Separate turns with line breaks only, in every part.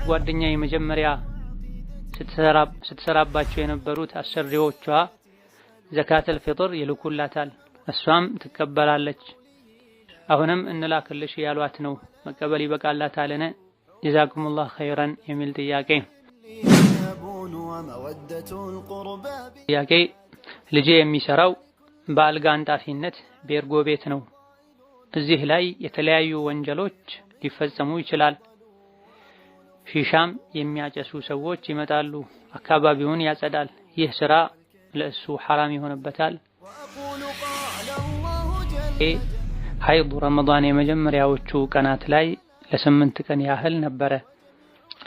ጓደኛዬ መጀመሪያ ስትሰራባቸው የነበሩት አሰሪዎቿ ዘካተል ፊጥር ይልኩላታል፣ እሷም ትቀበላለች። አሁንም እንላክልሽ ያሏት ነው፣ መቀበል ይበቃላታልን? ጀዛኩሙላህ ኸይረን የሚል ጥያቄ። ልጄ የሚሰራው በአልጋ አንጣፊነት ቤርጎ ቤት ነው። እዚህ ላይ የተለያዩ ወንጀሎች ሊፈጸሙ ይችላል። ሺሻም የሚያጨሱ ሰዎች ይመጣሉ፣ አካባቢውን ያጸዳል። ይህ ስራ ለእሱ ሐራም ይሆንበታል። ሐይድ ረመዳን የመጀመሪያዎቹ ቀናት ላይ ለ8 ቀን ያህል ነበረ።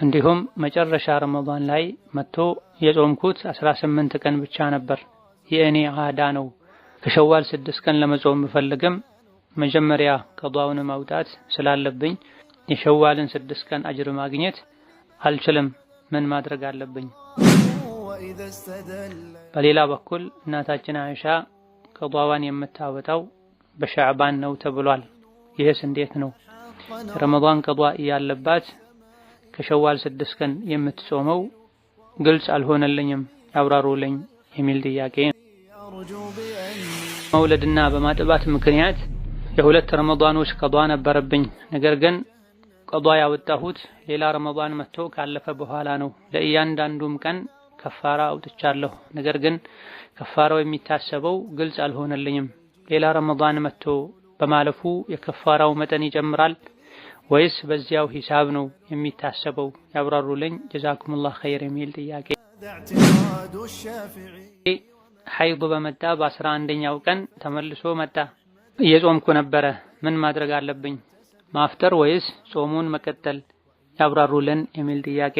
እንዲሁም መጨረሻ ረመዳን ላይ መጥቶ የጾምኩት 18 ቀን ብቻ ነበር። የእኔ ዓዳ ነው። ከሸዋል 6 ቀን ለመጾም ብፈልግም መጀመሪያ ቀዷውን ማውጣት ስላለብኝ የሸዋልን 6 ቀን አጅር ማግኘት አልችልም። ምን ማድረግ አለብኝ? በሌላ በኩል እናታችን አይሻ ቀዷዋን የምታወጣው በሻዕባን ነው ተብሏል። ይህስ እንዴት ነው? ረመዳን ቀዷ ያለባት ከሸዋል 6 ቀን የምትጾመው ግልጽ አልሆነልኝም፣ ያብራሩልኝ የሚል ጥያቄ። መውለድና በማጥባት ምክንያት የሁለት ረመዳኖች ቀዷ ነበረብኝ። ነገር ግን ቀዷ ያወጣሁት ሌላ ረመዳን መጥቶ ካለፈ በኋላ ነው። ለእያንዳንዱም ቀን ከፋራ አውጥቻለሁ። ነገር ግን ከፋራው የሚታሰበው ግልጽ አልሆነልኝም። ሌላ ረመዳን መጥቶ በማለፉ የከፋራው መጠን ይጨምራል ወይስ በዚያው ሂሳብ ነው የሚታሰበው? ያብራሩልኝ ጀዛኩሙላህ ኸይር የሚል ጥያቄ። ሐይድ በመጣ በ11ኛው ቀን ተመልሶ መጣ። እየጾምኩ ነበረ። ምን ማድረግ አለብኝ? ማፍጠር ወይስ ጾሙን መቀጠል? ያብራሩልን የሚል ጥያቄ።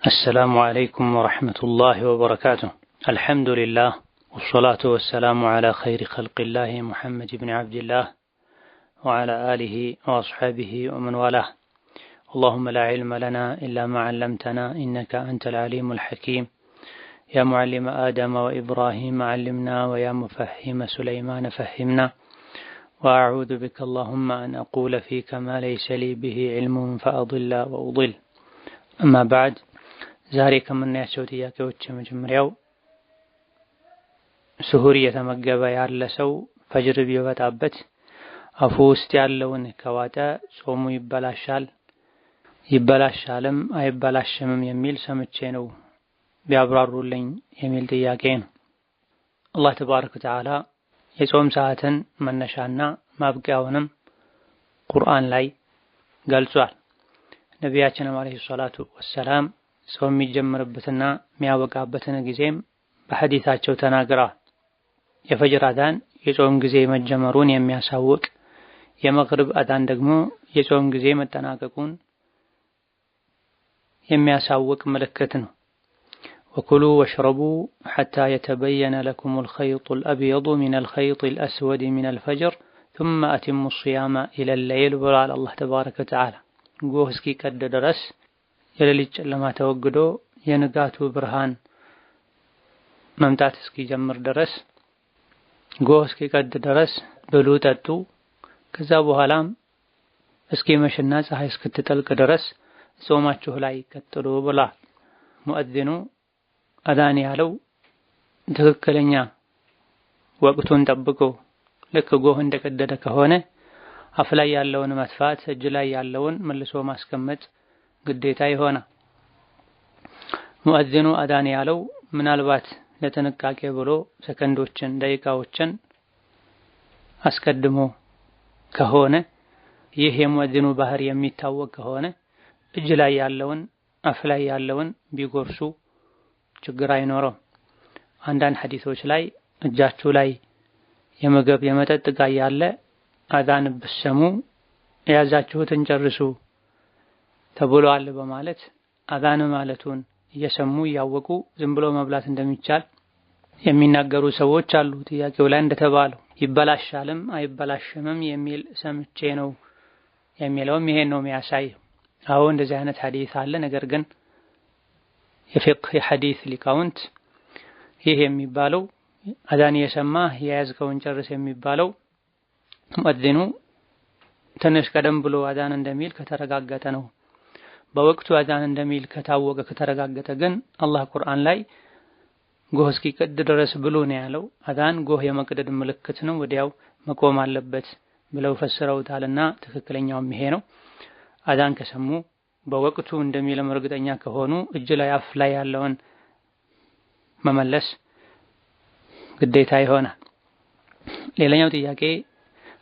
السلام عليكم ورحمة الله وبركاته. الحمد لله والصلاة والسلام على خير خلق الله محمد بن عبد الله وعلى آله وأصحابه ومن والاه. اللهم لا علم لنا إلا ما علمتنا إنك أنت العليم الحكيم. يا معلم آدم وإبراهيم علمنا ويا مفهم سليمان فهمنا. وأعوذ بك اللهم أن أقول فيك ما ليس لي به علم فأضل وأضل. أما بعد، ዛሬ ከምናያቸው ጥያቄዎች የመጀመሪያው ስሁር የተመገበ ያለ ሰው ፈጅር ቢወጣበት አፉ ውስጥ ያለውን ከዋጠ ጾሙ ይበላሻልም አይበላሽምም የሚል ሰምቼ ነው፣ ቢያብራሩልኝ የሚል ጥያቄ ነው። አላህ ተባረከ ወተዓላ የጾም ሰዓትን መነሻና ማብቂያውንም ቁርአን ላይ ገልጿል። ነቢያችንም አለይሂ ሰላቱ ወሰላም ጾም የሚጀምርበትና የሚያበቃበትን ጊዜም በሐዲታቸው ተናግረዋል። የፈጅር አዛን የጾም ጊዜ መጀመሩን የሚያሳውቅ፣ የመግሪብ አዛን ደግሞ የጾም ጊዜ መጠናቀቁን የሚያሳውቅ ምልክት ነው። ወኩሉ ወሽረቡ ሐታ የተበየነ ለኩሙል ኸይጡል አብየዱ ሚነል ኸይጢል አስወዲ ሚነል ፈጅር ثم أتموا الصيام إلى الليل ብሏል አላህ ተባረከ ወተዓላ። ጎህ እስኪቀድ ድረስ የሌሊት ጨለማ ተወግዶ የንጋቱ ብርሃን መምጣት እስኪጀምር ድረስ ጎህ እስኪቀድ ድረስ ብሉ ጠጡ። ከዛ በኋላም እስኪመሽና ፀሐይ እስክትጠልቅ ድረስ ጾማችሁ ላይ ቀጥሉ ብላ ሙአዚኑ አዛን ያለው ትክክለኛ ወቅቱን ጠብቆ ልክ ጎህ እንደቀደደ ከሆነ አፍ ላይ ያለውን መጥፋት፣ እጅ ላይ ያለውን መልሶ ማስቀመጥ ግዴታ ይሆናል። ሙአዚኑ አዛን ያለው ምናልባት ለጥንቃቄ ብሎ ሰከንዶችን ደቂቃዎችን አስቀድሞ ከሆነ ይህ የሙአዚኑ ባህር የሚታወቅ ከሆነ እጅ ላይ ያለውን አፍ ላይ ያለውን ቢጎርሱ ችግር አይኖረው። አንዳንድ ሐዲሶች ላይ እጃችሁ ላይ የምግብ የመጠጥ ዕቃ ያለ አዛን ብትሰሙ የያዛችሁትን ጨርሱ ተብሏል በማለት አዛን ማለቱን እየሰሙ እያወቁ ዝም ብሎ መብላት እንደሚቻል የሚናገሩ ሰዎች አሉ። ጥያቄው ላይ እንደተባለው ይበላሻልም አይበላሽምም የሚል ሰምቼ ነው የሚለውም ይሄን ነው የሚያሳየው። አዎ እንደዚህ አይነት ሐዲስ አለ። ነገር ግን የፊቅህ የሐዲስ ሊቃውንት ይህ የሚባለው አዛን የሰማህ የያዝከውን ጨርስ የሚባለው ሙእዚኑ ትንሽ ቀደም ብሎ አዛን እንደሚል ከተረጋገጠ ነው። በወቅቱ አዛን እንደሚል ከታወቀ ከተረጋገጠ ግን አላህ ቁርአን ላይ ጎህ እስኪቀድ ድረስ ብሎ ነው ያለው። አዛን ጎህ የመቅደድ ምልክት ነው፣ ወዲያው መቆም አለበት ብለው ፈስረውታልና ትክክለኛውም ይሄ ነው። አዛን ከሰሙ በወቅቱ እንደሚልም እርግጠኛ ከሆኑ እጅ ላይ አፍ ላይ ያለውን መመለስ ግዴታ ይሆናል። ሌላኛው ጥያቄ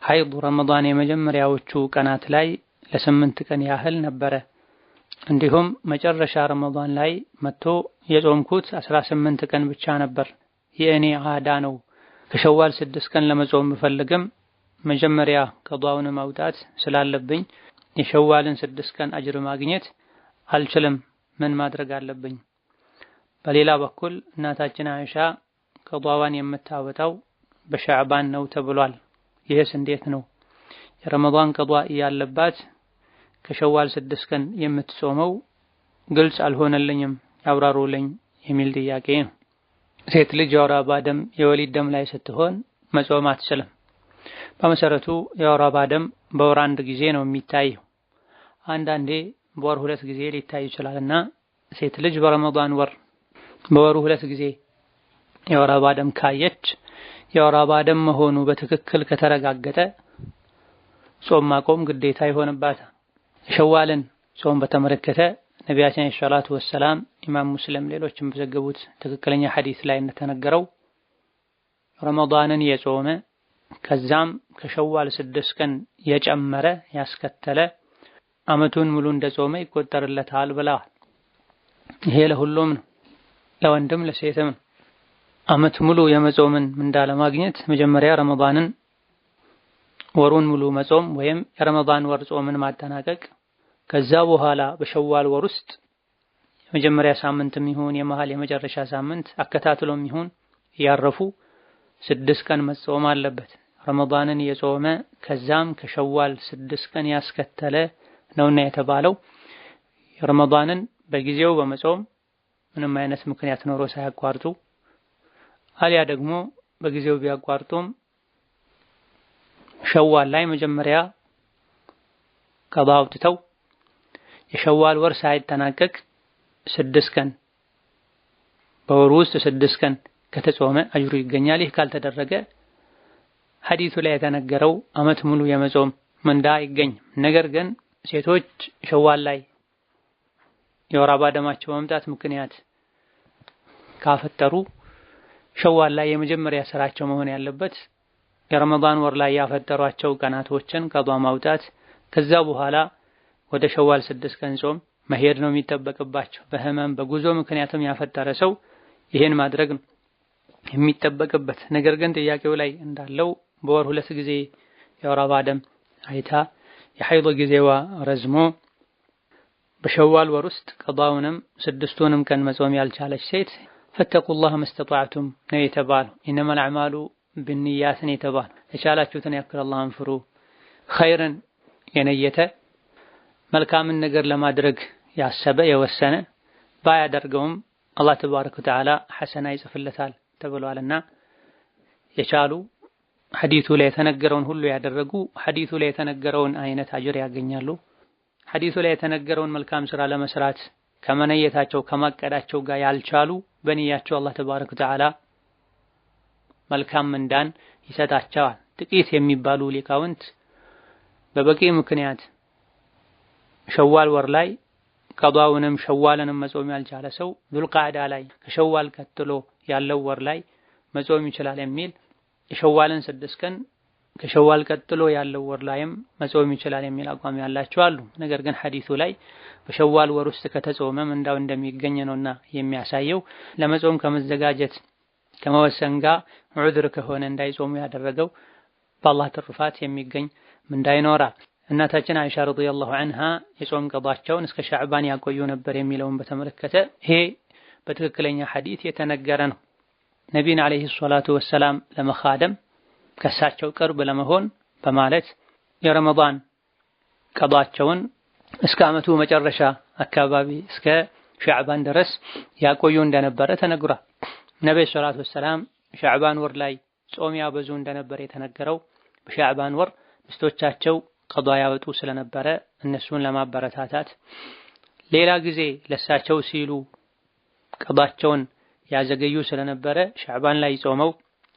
ሐይድ ረመዳን የመጀመሪያዎቹ ቀናት ላይ ለ8 ቀን ያህል ነበረ። እንዲሁም መጨረሻ ረመዳን ላይ መጥቶ የጾምኩት 18 ቀን ብቻ ነበር። የእኔ ዓዳ ነው። ከሸዋል 6 ቀን ለመጾም ብፈልግም መጀመሪያ ቀዷውን ማውጣት ስላለብኝ የሸዋልን 6 ቀን አጅር ማግኘት አልችልም። ምን ማድረግ አለብኝ? በሌላ በኩል እናታችን አይሻ ቀዷዋን የምታወጣው በሻዕባን ነው ተብሏል። ይህስ እንዴት ነው? የረመዳን ቀዷ ያለባት ከሸዋል 6 ቀን የምትጾመው ግልጽ አልሆነልኝም፣ ያብራሩልኝ የሚል ጥያቄ ነው። ሴት ልጅ የወር አበባ ደም የወሊድ ደም ላይ ስትሆን መጾም አትችልም። በመሰረቱ የወር አበባ ደም በወር 1 ጊዜ ነው የሚታየው። አንዳንዴ በወር 2 ጊዜ ሊታይ ይችላልና ሴት ልጅ በረመዳን ወር በወሩ 2 ጊዜ የወር አበባ ደም ካየች የወር አበባ ደም መሆኑ በትክክል ከተረጋገጠ ጾም ማቆም ግዴታ ይሆንባታል። የሸዋልን ጾም በተመለከተ ነቢያችን ሰለላሁ ዐለይሂ ወሰለም ኢማም ሙስሊም ሌሎችም በዘገቡት ትክክለኛ ሐዲስ ላይ እንደተነገረው ረመዳንን የጾመ ከዛም ከሸዋል 6 ቀን የጨመረ ያስከተለ አመቱን ሙሉ እንደጾመ ይቆጠርለታል ብለዋል። ይሄ ለሁሉም ነው፣ ለወንድም ለሴትም። አመት ሙሉ የመጾምን ምንዳ ለማግኘት መጀመሪያ ረመዳንን ወሩን ሙሉ መጾም ወይም የረመዳን ወር ጾምን ማጠናቀቅ፣ ከዛ በኋላ በሸዋል ወር ውስጥ የመጀመሪያ ሳምንትም ይሁን የመሃል የመጨረሻ ሳምንት አከታትሎም ይሁን ያረፉ 6 ቀን መጾም አለበት። ረመዳንን የጾመ ከዛም ከሸዋል 6 ቀን ያስከተለ ነውና የተባለው ረመዳንን በጊዜው በመጾም ምንም አይነት ምክንያት ኖሮ ሳያቋርጡ አሊያ ደግሞ በጊዜው ቢያቋርጡም ሸዋል ላይ መጀመሪያ ቀዷ አውጥተው የሸዋል ወር ሳይጠናቀቅ 6 ቀን በወሩ ውስጥ 6 ቀን ከተጾመ አጅሩ ይገኛል። ይህ ካልተደረገ ሐዲሱ ላይ የተነገረው አመት ሙሉ የመጾም ምንዳ አይገኝም። ነገር ግን ሴቶች ሸዋል ላይ የወር አበባ ደማቸው መምጣት ምክንያት ካፈጠሩ ሸዋል ላይ የመጀመሪያ ስራቸው መሆን ያለበት የረመዳን ወር ላይ ያፈጠሯቸው ቀናቶችን ቀዷ ማውጣት፣ ከዛ በኋላ ወደ ሸዋል 6 ቀን ጾም መሄድ ነው የሚጠበቅባቸው። በህመም በጉዞ ምክንያትም ያፈጠረ ሰው ይሄን ማድረግ ነው የሚጠበቅበት። ነገር ግን ጥያቄው ላይ እንዳለው በወር 2 ጊዜ የወር አበባ ደም አይታ የሐይድ ጊዜዋ ረዝሞ በሸዋል ወር ውስጥ ቀዷውንም 6ቱንም ቀን መጾም ያልቻለች ሴት ፈተቁላህ መስተጣዕቱም ነው የተባለው። ኢነመል አዕማሉ ቢንኒያት ነው የተባለው። የቻላችሁትን ያክል አላህን ፍሩ። ኸይርን የነየተ መልካምን ነገር ለማድረግ ያሰበ የወሰነ ባያደርገውም አላህ ተባረከ ወተዓላ ሐሰና ይጽፍለታል ተብሏልና የቻሉ ሐዲሱ ላይ የተነገረውን ሁሉ ያደረጉ ሐዲሱ ላይ የተነገረውን አይነት አጅር ያገኛሉ። ሐዲሱ ላይ የተነገረውን መልካም ስራ ለመስራት ከመነየታቸው ከማቀዳቸው ጋር ያልቻሉ በንያቸው አላህ ተባረከ ወተዓላ መልካም ምንዳን ይሰጣቸዋል። ጥቂት የሚባሉ ሊቃውንት በበቂ ምክንያት ሸዋል ወር ላይ ቀዷውንም ሸዋልንም መጾም ያልቻለ ሰው ዙልቃዕዳ ላይ ከሸዋል ቀጥሎ ያለው ወር ላይ መጾም ይችላል የሚል፣ የሸዋልን 6 ቀን ከሸዋል ቀጥሎ ያለው ወር ላይም መጾም ይችላል የሚል አቋም ያላቸው አሉ። ነገር ግን ሐዲሱ ላይ በሸዋል ወር ውስጥ ከተጾመ ምንዳው እንደሚገኝ ነውና የሚያሳየው። ለመጾም ከመዘጋጀት ከመወሰን ጋር ዑድር ከሆነ እንዳይጾሙ ያደረገው በአላህ ትሩፋት የሚገኝ ምንዳ ይኖራል። እናታችን አይሻ ረዲየላሁ ዐንሃ የጾም ቀዷቸውን እስከ ሻዕባን ያቆዩ ነበር የሚለውን በተመለከተ ይሄ በትክክለኛ ሐዲስ የተነገረ ነው። ነቢይን አለይሂ ሰላቱ ወሰላም ለመኻደም ከሳቸው ቅርብ ለመሆን በማለት የረመዳን ቀዷቸውን እስከ ዓመቱ መጨረሻ አካባቢ እስከ ሻዕባን ድረስ ያቆዩ እንደነበረ ተነግሯል። ነብዩ ሰለላሁ ዐለይሂ ወሰለም ሻዕባን ወር ላይ ጾም ያበዙ እንደነበር የተነገረው በሻዕባን ወር ሚስቶቻቸው ቀዷ ያወጡ ስለነበረ እነሱን ለማበረታታት፣ ሌላ ጊዜ ለሳቸው ሲሉ ቀዷቸውን ያዘገዩ ስለነበረ ሻዕባን ላይ ጾመው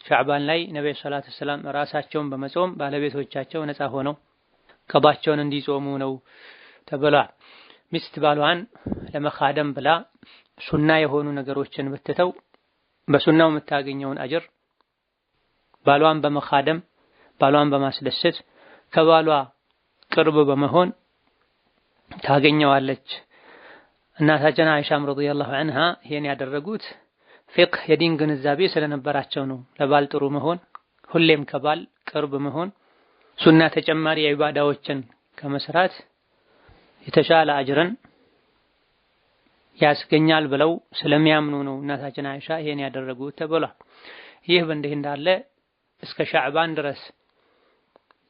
ሻዕባን ላይ ነብዩ ሰለላሁ ዐለይሂ ወሰለም ራሳቸውን በመጾም ባለቤቶቻቸው ነፃ ሆነው ቀዷቸውን እንዲጾሙ ነው ተብሏል። ሚስት ባሏን ለመኻደም ብላ ሱና የሆኑ ነገሮችን ብትተው በሱናው የምታገኘውን አጅር ባሏን በመኻደም ባሏን በማስደሰት ከባሏ ቅርብ በመሆን ታገኘዋለች። እናታችን አይሻም ረዲየላሁ ዐንሃ ይሄን ያደረጉት ፊቅህ የዲን ግንዛቤ ስለነበራቸው ነው። ለባል ጥሩ መሆን፣ ሁሌም ከባል ቅርብ መሆን፣ ሱና ተጨማሪ የዒባዳዎችን ከመስራት የተሻለ አጅርን ያስገኛል ብለው ስለሚያምኑ ነው እናታችን አይሻ ይሄን ያደረጉት ተብሏል። ይህ በእንዲህ እንዳለ እስከ ሻዕባን ድረስ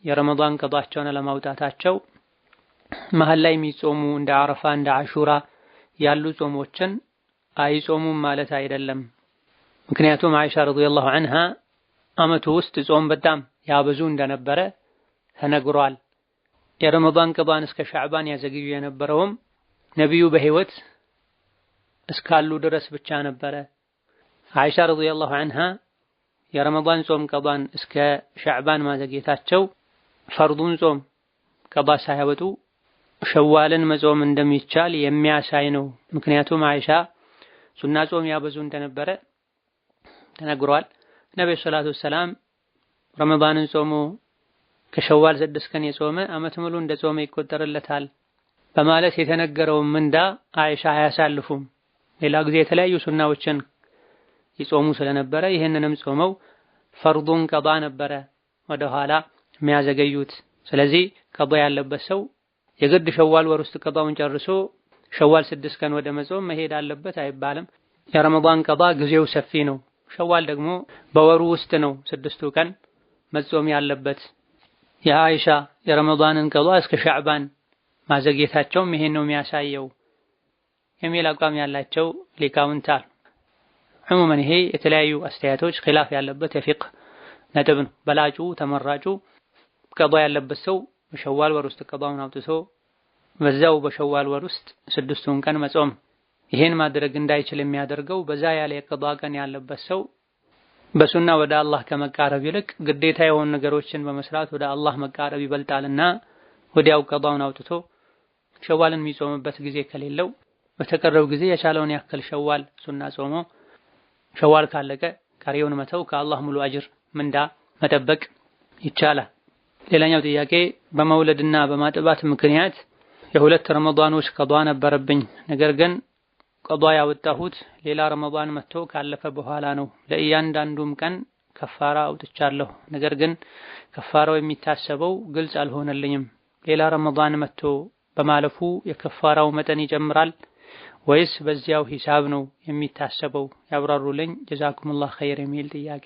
የረመዳን ቀዷቸውን ለማውጣታቸው መሃል ላይ የሚጾሙ እንደ አረፋ እንደ አሹራ ያሉ ጾሞችን አይጾሙም ማለት አይደለም። ምክንያቱም አይሻ ረዲየላሁ ዐንሃ አመቱ ውስጥ ጾም በጣም ያበዙ እንደነበረ ተነግሯል። የረመዳን ቀዷን እስከ ሻዕባን ያዘግዩ የነበረውም ነብዩ በህይወት እስካሉ ድረስ ብቻ ነበረ። አይሻ ረዲየላሁ ዐንሃ የረመዳን ጾም ቀዷን እስከ ሻዕባን ማዘግየታቸው ፈርዱን ጾም ቀዷ ሳያወጡ ሸዋልን መጾም እንደሚቻል የሚያሳይ ነው። ምክንያቱም አይሻ ሱና ጾም ያበዙ እንደነበረ ተነግሯል። ነብዩ ሰለላሁ ዐለይሂ ወሰለም ረመዳንን ጾሙ ከሸዋል 6 ቀን የጾመ አመት ሙሉ እንደ ጾመ ይቆጠርለታል በማለት የተነገረው ምንዳ አይሻ አያሳልፉም። ሌላ ጊዜ የተለያዩ ሱናዎችን ይጾሙ ስለነበረ ይህንንም ጾመው ፈርዱን ቀዷ ነበረ ወደ ኋላ የሚያዘገዩት። ስለዚህ ቀዷ ያለበት ሰው የግድ ሸዋል ወር ውስጥ ቀዷውን ጨርሶ ሸዋል 6 ቀን ወደ መጾም መሄድ አለበት አይባልም። የረመዳን ቀዷ ጊዜው ሰፊ ነው። ሸዋል ደግሞ በወሩ ውስጥ ነው 6ቱ ቀን መጾም ያለበት። የአይሻ የረመዳንን ቀዷ እስከ ሻዕባን ማዘግየታቸውም ይሄን ነው የሚያሳየው የሚል አቋም ያላቸው ሊቃውንት አሉ። ዑሙመን ይሄ የተለያዩ አስተያየቶች ኺላፍ ያለበት የፊቅህ ነጥብ ነው። በላጩ ተመራጩ ቀዷ ያለበት ሰው በሸዋል ወር ውስጥ ቀዷውን አውጥቶ በዛው በሸዋል ወር ውስጥ 6ቱን ቀን መጾም። ይሄን ማድረግ እንዳይችል የሚያደርገው በዛ ያለ የቀዷ ቀን ያለበት ሰው በሱና ወደ አላህ ከመቃረብ ይልቅ ግዴታ የሆኑ ነገሮችን በመስራት ወደ አላህ መቃረብ ይበልጣልና ወዲያው ቀዷውን አውጥቶ ሸዋልን የሚጾምበት ጊዜ ከሌለው በተቀረው ጊዜ የቻለውን ያክል ሸዋል ሱና ጾሞ ሸዋል ካለቀ ቀሪውን መተው ከአላህ ሙሉ አጅር ምንዳ መጠበቅ ይቻላል። ሌላኛው ጥያቄ በመውለድና በማጥባት ምክንያት የሁለት ረመዳኖች ቀዷ ነበረብኝ። ነገር ግን ቀዷ ያወጣሁት ሌላ ረመዳን መጥቶ ካለፈ በኋላ ነው። ለእያንዳንዱም ቀን ከፋራ አውጥቻለሁ። ነገር ግን ከፋራው የሚታሰበው ግልጽ አልሆነልኝም። ሌላ ረመዳን መጥቶ በማለፉ የከፋራው መጠን ይጨምራል ወይስ በዚያው ሂሳብ ነው የሚታሰበው? ያብራሩልኝ ጀዛኩሙላህ ኸይር የሚል ጥያቄ።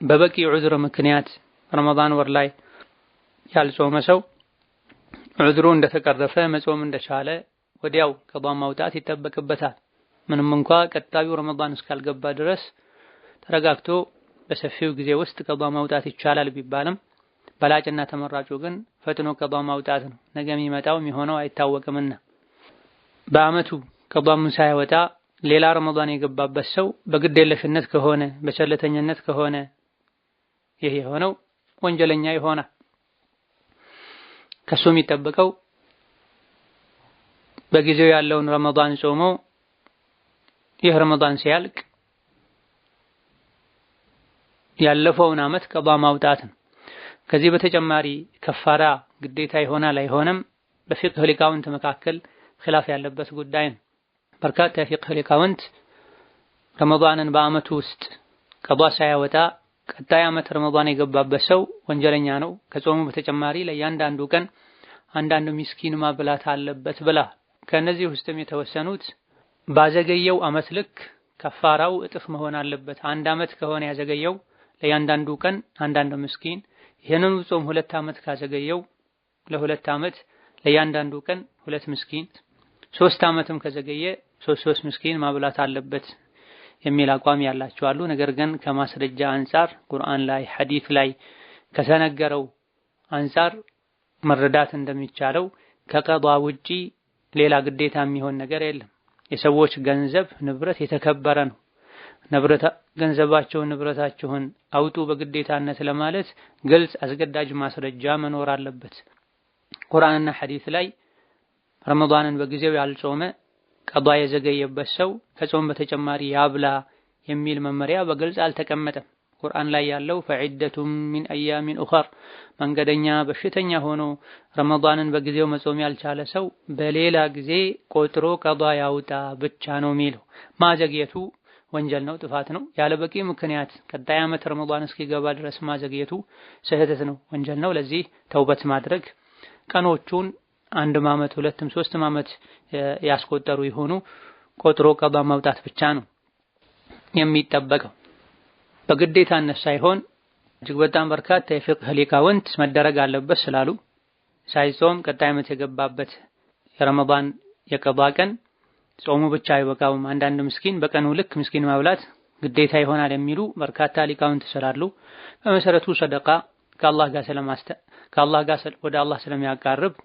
በበቂ ዑዝር ምክንያት ረመዳን ወር ላይ ያልጾመ ሰው ዑዝሩ እንደተቀረፈ መጾም እንደቻለ ወዲያው ቀዷ ማውጣት ይጠበቅበታል። ምንም እንኳ ቀጣዩ ረመዳን እስካልገባ ድረስ ተረጋግቶ በሰፊው ጊዜ ውስጥ ቀዷ ማውጣት ይቻላል ቢባልም በላጭና ተመራጩ ግን ፈጥኖ ቀዷ ማውጣት ነው። ነገ የሚመጣው የሚሆነው አይታወቅምና በአመቱ ቀዷውን ሳያወጣ ሌላ ረመዳን የገባበት ሰው በግዴለሽነት ከሆነ በቸልተኝነት ከሆነ ይሄ የሆነው ወንጀለኛ ይሆናል። ከሱ የሚጠበቀው በጊዜው ያለውን ረመዳን ጾሞ ይህ ረመዳን ሲያልቅ ያለፈውን አመት ቀዷ ማውጣት ነው። ከዚህ በተጨማሪ ከፋራ ግዴታ ይሆናል አይሆንም በፊቅህ ሊቃውንት መካከል ኺላፍ ያለበት ጉዳይ ነው። በርካታ የፊቅህ ሊቃውንት ረመዳንን በአመቱ ውስጥ ቀዷ ሳያወጣ ቀጣይ አመት ረመዳን የገባበት ሰው ወንጀለኛ ነው። ከጾሙ በተጨማሪ ለእያንዳንዱ ቀን አንዳንድ ምስኪን ማብላት አለበት ብላ። ከነዚህ ውስጥም የተወሰኑት ባዘገየው አመት ልክ ከፋራው እጥፍ መሆን አለበት። 1 አመት ከሆነ ያዘገየው ለእያንዳንዱ ቀን አንዳንድ ምስኪን፣ ይሄንን ጾም 2 አመት ካዘገየው ለ2 አመት ለእያንዳንዱ ቀን 2 ምስኪን፣ 3 አመትም ከዘገየ 3 ምስኪን ማብላት አለበት የሚል አቋም ያላቸው አሉ። ነገር ግን ከማስረጃ አንፃር ቁርአን ላይ ሐዲስ ላይ ከተነገረው አንፃር መረዳት እንደሚቻለው ከቀዷ ውጪ ሌላ ግዴታ የሚሆን ነገር የለም። የሰዎች ገንዘብ ንብረት የተከበረ ነው። ገንዘባቸውን ንብረታቸውን አውጡ በግዴታነት ለማለት ግልጽ አስገዳጅ ማስረጃ መኖር አለበት። ቁርአንና ሐዲስ ላይ ረመዳንን በጊዜው ያልጾመ ቀዷ የዘገየበት ሰው ከጾም በተጨማሪ ያብላ የሚል መመሪያ በግልጽ አልተቀመጠም። ቁርአን ላይ ያለው ፈዒደቱም ሚን አያሚን ኡኸር መንገደኛ በሽተኛ ሆኖ ረመዳንን በጊዜው መጾም ያልቻለ ሰው በሌላ ጊዜ ቆጥሮ ቀዷ ያውጣ ብቻ ነው የሚለው። ማዘግየቱ ወንጀል ነው፣ ጥፋት ነው። ያለ በቂ ምክንያት ቀጣይ ዓመት ረመዳን እስኪገባ ድረስ ማዘግየቱ ስህተት ነው፣ ወንጀል ነው። ለዚህ ተውበት ማድረግ ቀኖቹን 1 ዓመት 2 3 ዓመት ያስቆጠሩ ይሆኑ ቆጥሮ ቀዷ ማውጣት ብቻ ነው የሚጠበቀው። በግዴታነት ሳይሆን እጅግ በጣም በርካታ የፊቅህ ሊቃውንት መደረግ አለበት ስላሉ ሳይጾም ቀጣይ ዓመት የገባበት የረመዳን የቀዷ ቀን ጾሙ ብቻ አይበቃውም፣ አንዳንድ ምስኪን በቀኑ ልክ ምስኪን ማብላት ግዴታ ይሆናል የሚሉ በርካታ ሊቃውንት ስላሉ በመሰረቱ ሰደቃ ከአላህ ጋር ወደ አላህ ስለሚያቃርብ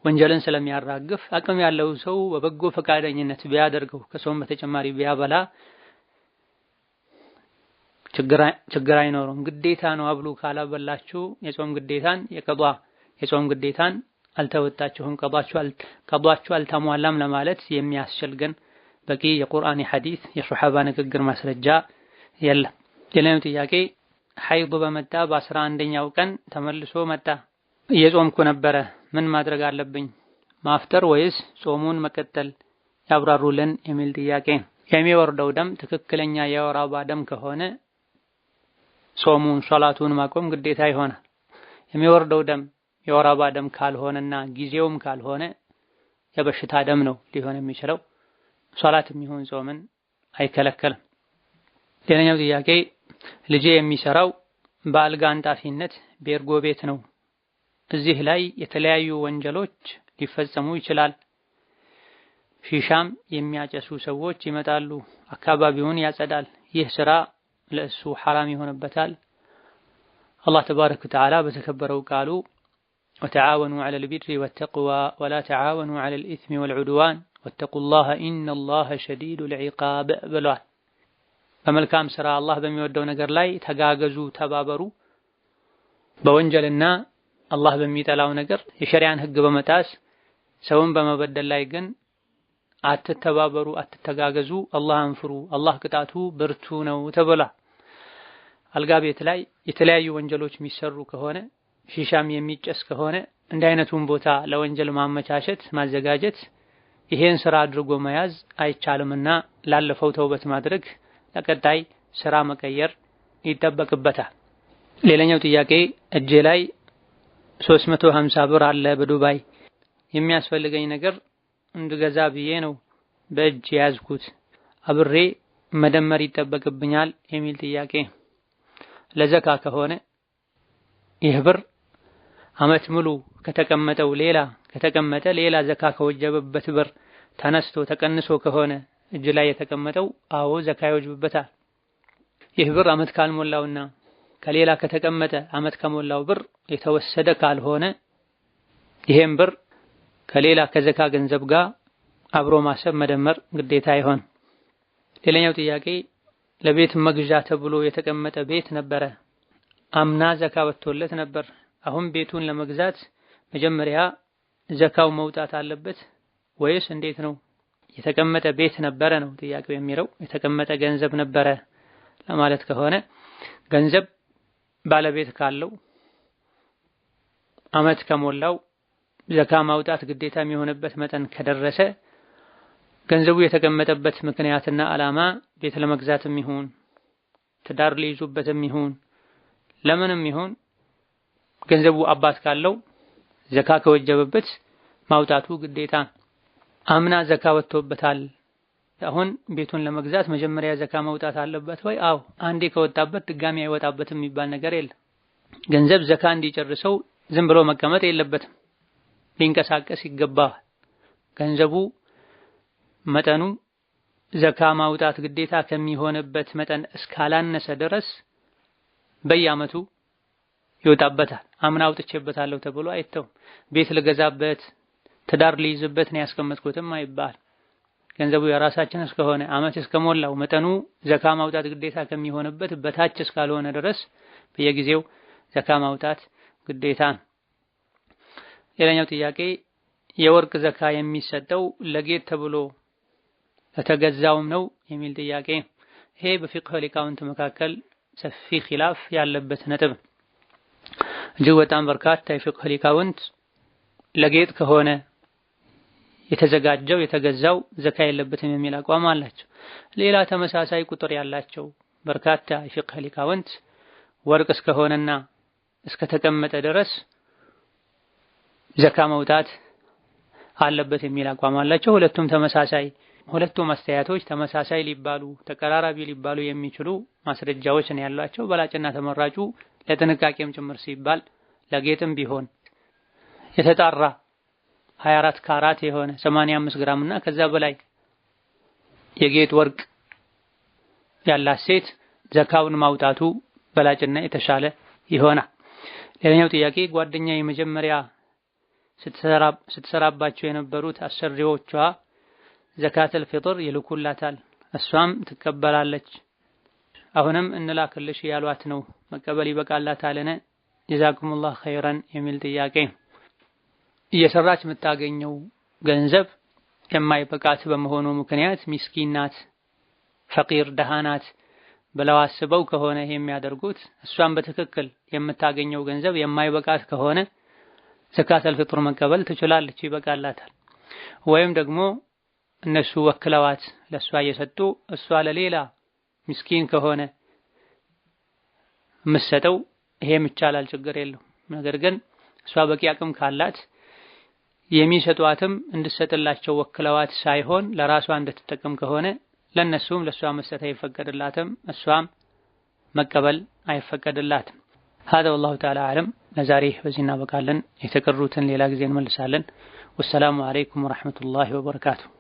ወንጀልን ስለሚያራግፍ አቅም ያለው ሰው በበጎ ፈቃደኝነት ቢያደርገው ከጾም በተጨማሪ ቢያበላ ችግር አይኖርም። ግዴታ ነው አብሉ ካላበላችሁ የጾም ግዴታን አልተወጣችሁም፣ ቀዷችሁ አልተሟላም ለማለት የሚያስችል ግን በቂ የቁርአን የሐዲስ የሱሐባ ንግግር ማስረጃ የለም። ሌላው ጥያቄ ሐይድ በመጣ በ11ኛው ቀን ተመልሶ መጣ፣ እየጾምኩ ነበረ፣ ምን ማድረግ አለብኝ? ማፍጠር ወይስ ጾሙን መቀጠል ያብራሩልን የሚል ጥያቄ። የሚወርደው ደም ትክክለኛ የወር አበባ ደም ከሆነ ጾሙን ሶላቱን ማቆም ግዴታ ይሆናል። የሚወርደው ደም የወር አበባ ደም ካልሆነና ጊዜውም ካልሆነ የበሽታ ደም ነው ሊሆን የሚችለው፣ ሶላትም ይሁን ጾምን አይከለከልም። ሌላኛው ጥያቄ ልጄ የሚሰራው በአልጋ አንጣፊነት ቤርጎ ቤት ነው። እዚህ ላይ የተለያዩ ወንጀሎች ሊፈጸሙ ይችላል። ሺሻም የሚያጨሱ ሰዎች ይመጣሉ፣ አካባቢውን ያጸዳል። ይህ ስራ ለእሱ ሐራም ይሆንበታል። አላህ ተባረከ ወተዓላ በተከበረው ቃሉ ወተዓወኑ ዐለል ቢሪ ወተቅዋ ወላ ተዓወኑ ዐለል ኢስሚ ወልዑድዋን ወተቁላህ ኢነላህ ሸዲዱል ዒቃብ ብሏል። በመልካም ስራ አላህ በሚወደው ነገር ላይ ተጋገዙ፣ ተባበሩ። በወንጀልና አላህ በሚጠላው ነገር የሸሪዓን ህግ በመጣስ ሰውን በመበደል ላይ ግን አትተባበሩ፣ አትተጋገዙ፣ አላህን ፍሩ፣ አላህ ቅጣቱ ብርቱ ነው ተብሏል። አልጋ ቤት ላይ የተለያዩ ወንጀሎች የሚሰሩ ከሆነ ሺሻም የሚጨስ ከሆነ እንዲህ አይነቱን ቦታ ለወንጀል ማዘጋጀት ይሄን ስራ አድርጎ መያዝ አይቻልምና ላለፈው ተውበት ማድረግ ለቀጣይ ስራ መቀየር ይጠበቅበታል። ሌላኛው ጥያቄ እጄ ላይ 350 ብር አለ በዱባይ የሚያስፈልገኝ ነገር እንድገዛ ብዬ ነው በእጅ ያዝኩት፣ አብሬ መደመር ይጠበቅብኛል የሚል ጥያቄ። ለዘካ ከሆነ ይህ ብር አመት ሙሉ ከተቀመጠ ሌላ ዘካ ከወጀበበት ብር ተነስቶ ተቀንሶ ከሆነ እጅ ላይ የተቀመጠው አዎ ዘካ ይወጅብበታል። ይህ ብር አመት ካልሞላውና ከሌላ ከተቀመጠ አመት ከሞላው ብር የተወሰደ ካልሆነ ይሄን ብር ከሌላ ከዘካ ገንዘብ ጋር አብሮ ማሰብ መደመር ግዴታ ይሆን። ሌላኛው ጥያቄ ለቤት መግዣ ተብሎ የተቀመጠ ቤት ነበረ፣ አምና ዘካ ወጥቶለት ነበር። አሁን ቤቱን ለመግዛት መጀመሪያ ዘካው መውጣት አለበት ወይስ እንዴት ነው? የተቀመጠ ቤት ነበረ ነው ጥያቄው የሚለው። የተቀመጠ ገንዘብ ነበረ ለማለት ከሆነ ገንዘብ ባለቤት ካለው አመት ከሞላው ዘካ ማውጣት ግዴታ የሚሆንበት መጠን ከደረሰ ገንዘቡ የተቀመጠበት ምክንያትና ዓላማ ቤት ለመግዛትም ይሁን ትዳር ሊይዙበትም ይሁን ለምንም ይሁን ገንዘቡ አባት ካለው ዘካ ከወጀበበት ማውጣቱ ግዴታ። አምና ዘካ ወጥቶበታል፣ አሁን ቤቱን ለመግዛት መጀመሪያ ዘካ መውጣት አለበት ወይ? አዎ፣ አንዴ ከወጣበት ድጋሚ አይወጣበትም የሚባል ነገር የለም። ገንዘብ ዘካ እንዲጨርሰው ዝም ብሎ መቀመጥ የለበትም፣ ሊንቀሳቀስ ይገባል። ገንዘቡ መጠኑ ዘካ ማውጣት ግዴታ ከሚሆንበት መጠን እስካላነሰ ድረስ በየዓመቱ ይወጣበታል። አምና አውጥቼበታለሁ ተብሎ አይተውም። ቤት ልገዛበት ትዳር ሊይዝበት ነው ያስቀመጥኩትም አይባል። ገንዘቡ የራሳችን እስከሆነ ዓመት እስከሞላው መጠኑ ዘካ ማውጣት ግዴታ ከሚሆንበት በታች እስካልሆነ ድረስ በየጊዜው ዘካ ማውጣት ግዴታ ነው። ሌላኛው ጥያቄ የወርቅ ዘካ የሚሰጠው ለጌጥ ተብሎ ለተገዛውም ነው የሚል ጥያቄ። ይሄ በፊቅህ ሊቃውንት መካከል ሰፊ ኺላፍ ያለበት ነጥብ። እጅግ በጣም በርካታ የፊቅህ ሊቃውንት ለጌጥ ከሆነ የተዘጋጀው የተገዛው ዘካ የለበትም የሚል አቋም አላቸው። ሌላ ተመሳሳይ ቁጥር ያላቸው በርካታ የፊቅህ ሊቃውንት ወርቅ እስከሆነና እስከተቀመጠ ድረስ ዘካ መውጣት አለበት የሚል አቋም አላቸው። ሁለቱም አስተያየቶች ተመሳሳይ ሊባሉ ተቀራራቢ ሊባሉ የሚችሉ ማስረጃዎች ነው ያሏቸው። በላጭና ተመራጩ ለጥንቃቄም ጭምር ሲባል ለጌጥም ቢሆን የተጣራ 24 ካራት የሆነ 85 ግራም እና ከዛ በላይ የጌጥ ወርቅ ያላት ሴት ዘካውን ማውጣቱ በላጭና የተሻለ ይሆናል። ሌላኛው ጥያቄ ጓደኛ የመጀመሪያ ስትሰራባቸው የነበሩት አሰሪዎቿ ዘካተል ፊጥር ይልኩላታል፣ እሷም ትቀበላለች። አሁንም እንላክልሽ ያሏት ነው፣ መቀበል ይበቃላታልን? ጀዛኩሙላህ ኸይረን የሚል ጥያቄ። እየሰራች የምታገኘው ገንዘብ የማይበቃት በመሆኑ ምክንያት ሚስኪን ናት፣ ፈቂር ደሃ ናት ብለው አስበው ከሆነ የሚያደርጉት እሷም በትክክል የምታገኘው ገንዘብ የማይበቃት ከሆነ ዘካተል ፊጥር መቀበል ትችላለች፣ ይበቃላታል። ወይም ደግሞ እነሱ ወክለዋት ለሷ እየሰጡ እሷ ለሌላ ምስኪን ከሆነ የምትሰጠው ይሄም ይቻላል፣ ችግር የለው። ነገር ግን እሷ በቂ አቅም ካላት የሚሰጧትም እንድትሰጥላቸው ወክለዋት ሳይሆን ለራሷ እንድትጠቀም ከሆነ ለነሱም ለሷ መስጠት አይፈቀድላትም፣ እሷም መቀበል አይፈቀድላትም። هذا والله تعالى أعلم። ለዛሬ በዚህ እናበቃለን። የተቀሩትን ሌላ ጊዜ እንመልሳለን። ወሰላሙ አለይኩም ወራህመቱላሂ ወበረካቱሁ።